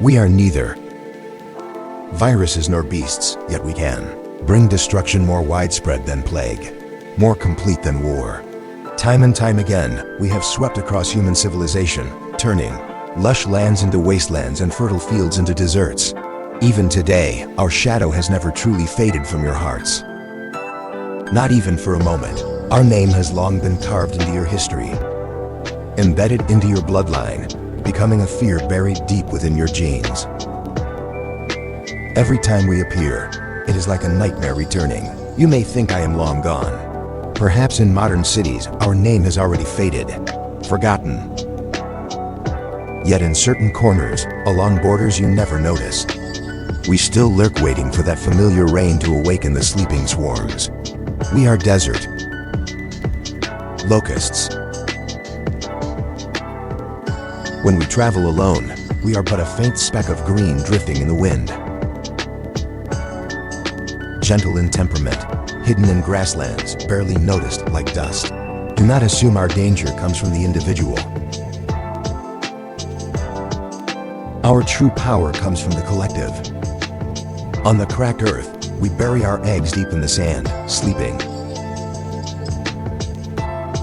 We are neither viruses nor beasts, yet we can bring destruction more widespread than plague, more complete than war. Time and time again, we have swept across human civilization, turning lush lands into wastelands and fertile fields into deserts. Even today, our shadow has never truly faded from your hearts. Not even for a moment. Our name has long been carved into your history, embedded into your bloodline, becoming a fear buried deep within your genes. Every time we appear, it is like a nightmare returning. You may think I am long gone. Perhaps in modern cities, our name has already faded, forgotten. Yet in certain corners, along borders you never notice, we still lurk waiting for that familiar rain to awaken the sleeping swarms. We are desert. Locusts. When we travel alone, we are but a faint speck of green drifting in the wind. Gentle in temperament, hidden in grasslands, barely noticed like dust. Do not assume our danger comes from the individual. Our true power comes from the collective. On the cracked earth, we bury our eggs deep in the sand, sleeping.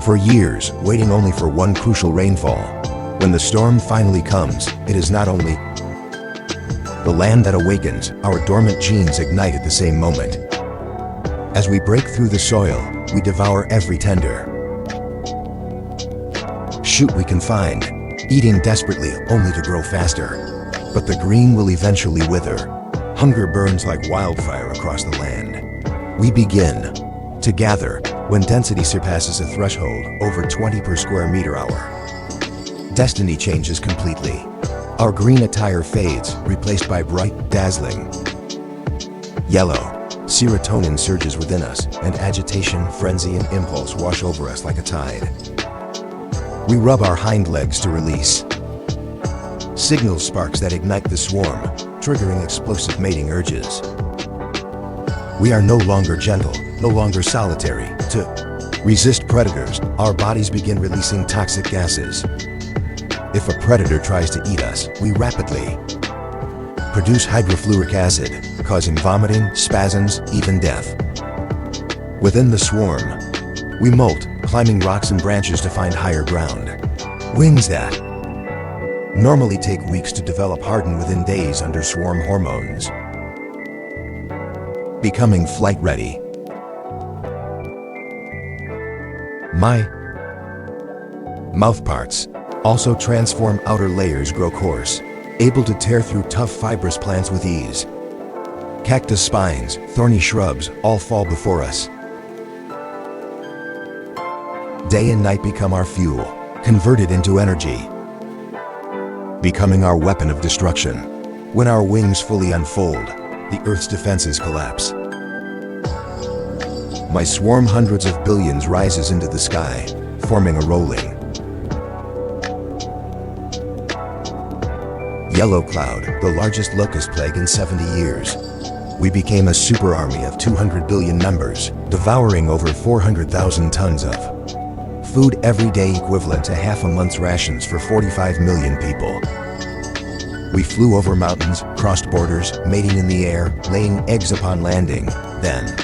For years, waiting only for one crucial rainfall. When the storm finally comes, it is not only the land that awakens, our dormant genes ignite at the same moment. As we break through the soil, we devour every tender shoot we can find, eating desperately only to grow faster. But the green will eventually wither. Hunger burns like wildfire across the land. We begin to gather when density surpasses a threshold over 20 per square meter hour. Destiny changes completely. Our green attire fades, replaced by bright, dazzling yellow. Serotonin surges within us, and agitation, frenzy, and impulse wash over us like a tide. We rub our hind legs to release signal sparks that ignite the swarm, triggering explosive mating urges. We are no longer gentle, no longer solitary. To resist predators, our bodies begin releasing toxic gases. If a predator tries to eat us, we rapidly produce hydrofluoric acid, causing vomiting, spasms, even death. Within the swarm, we molt, climbing rocks and branches to find higher ground. Wings that normally take weeks to develop harden within days under swarm hormones, becoming flight ready. My mouth parts also transform. Outer layers grow coarse, able to tear through tough fibrous plants with ease. Cactus spines, thorny shrubs, all fall before us. Day and night become our fuel, converted into energy, becoming our weapon of destruction. When our wings fully unfold, the Earth's defenses collapse. My swarm, hundreds of billions, rises into the sky, forming a rolling yellow cloud, the largest locust plague in 70 years. We became a super army of 200 billion members, devouring over 400,000 tons of food every day, equivalent to half a month's rations for 45 million people. We flew over mountains, crossed borders, mating in the air, laying eggs upon landing, then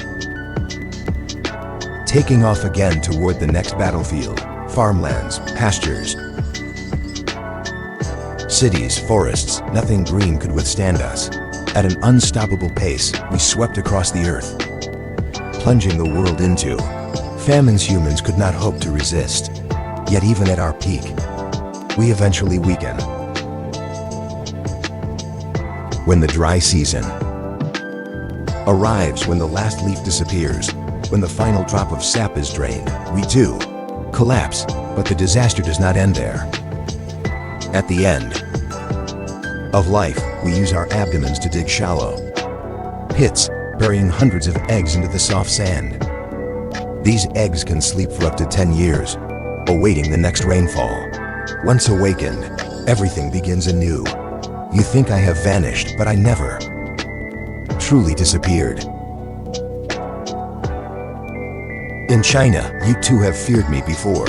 taking off again toward the next battlefield. Farmlands, pastures, cities, forests, nothing green could withstand us. At an unstoppable pace, we swept across the earth, plunging the world into famines humans could not hope to resist. Yet even at our peak, we eventually weaken. When the dry season arrives, when the last leaf disappears, when the final drop of sap is drained, we too collapse. But the disaster does not end there. At the end of life, we use our abdomens to dig shallow pits, burying hundreds of eggs into the soft sand. These eggs can sleep for up to 10 years, awaiting the next rainfall. Once awakened, everything begins anew. You think I have vanished, but I never truly disappeared. In China, you too have feared me before.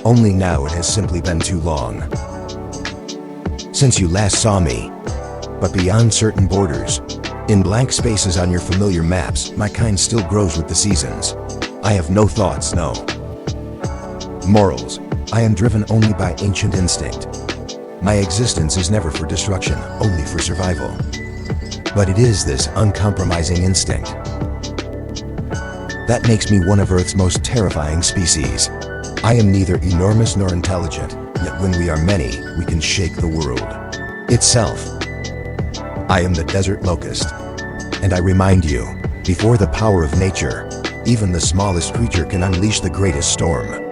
Only now it has simply been too long. since you last saw me. But beyond certain borders, in blank spaces on your familiar maps, my kind still grows with the seasons. I have no thoughts, no morals. I am driven only by ancient instinct. My existence is never for destruction, only for survival. But it is this uncompromising instinct that makes me one of Earth's most terrifying species. I am neither enormous nor intelligent, yet when we are many, we can shake the world itself. I am the desert locust, and I remind you, before the power of nature, even the smallest creature can unleash the greatest storm.